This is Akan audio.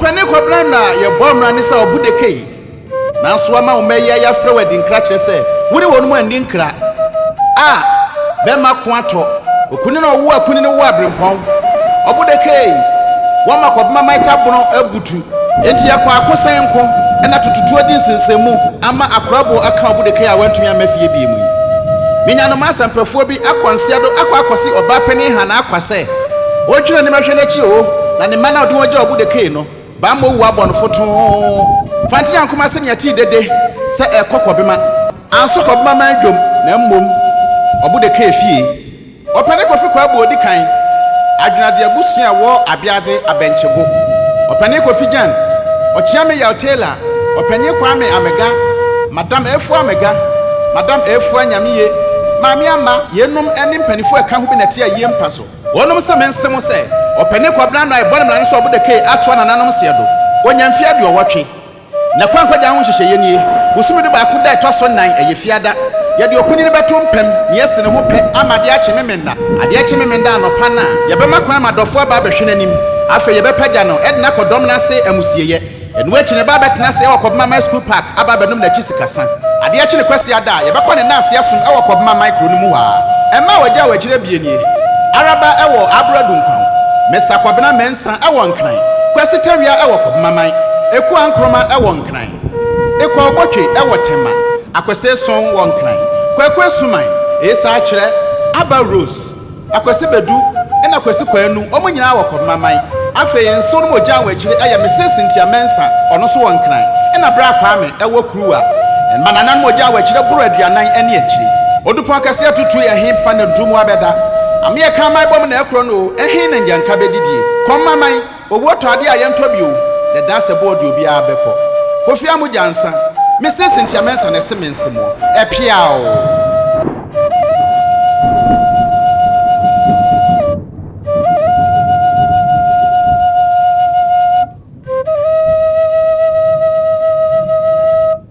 OPANIN KOBINA na ye bomra ni sa Obodeykay na so ama umeye ya frɛ wedding kra kye sɛ wuri wonu mu andi nkra be ma ko ato okuni na owu akuni ne wo abrempɔn Obodeykay wo ma kɔbema maita bono abutu enti yakɔ akosan nko na tututu adi nsensemu ama akorabo aka Obodeykay a wantumi amafie bie mu minya no masampafo bi akɔnsia do akɔsi oba panin ha na akwasɛ wotwira ne mahwe na chi o na ne mana odi wogya Obodeykay no ba mo wu abɔ no foto fanti ankoma se ne ti dede se ekɔkɔbema anso kɔbema man dwom na mmom Obodeykay fie OPANIN kofi kwa odi kan adwunade abusua wo abiade abenchego OPANIN kofi jan ochiame ya Taylor OPANIN kwame amega madam efu amega madam efu anyamiye maami ama yenum eni mpanifo eka ho bi na tie yie mpa so wonum se mensem se OPANIN KOBINA na ebon mra ne so Obodeykay ato na nanom se do onyamfie ade owotwe na kwankwaja ho hyehyɛ yenie busumi de ba ko da etoso nan eyefiada yɛde okuni ne beto mpem ne yɛse ne ho pɛ amade akye memenda ade akye memenda anopa na yɛbɛma kwan amadɔfo aba abɛhwe nanim afa yɛbɛpagya no ɛde na kɔdɔm na se amusieye ɛno akyi ne ba bɛtena se ɛwɔ Kɔbema my school park aba bɛnum na akyi sikasa ade akye ne kwasi ada yɛbɛkɔ ne naase asom ɛwɔ Kɔbema micro no mu ha ɛma wagya wagyira bienie araba ɛwɔ abradu nkwan Mr. Kɔbina mensa ɛwɔ nkran kwasi tawia ɛwɔ Kɔbema man eku ankroma ɛwɔ nkran eku obotwe ɛwɔ tema akwese son wɔ nkran kwakwa suman esa akyerɛ aba rose akwese bedu na akwese kwanu ɔmo nyina wɔ Kɔbema man afei enso no mogya wɔ akyire ɛyɛ Mrs. Cynthia mensa ɔno so wɔ nkran na bra kwame ɛwɔ kuruwa manana no mogya wɔ akyire boro aduanan ɛne akyire odupon akase atutu yɛ hip fa na ntumu abɛda ame ka mai bom na ekro no ehin na nyanka bedidie Kɔbema man owo to ade a yɛntɔ bio the dance board obi a bɛkɔ kofi amu jansa Mrs. Cynthia mensa na se mensemo epiao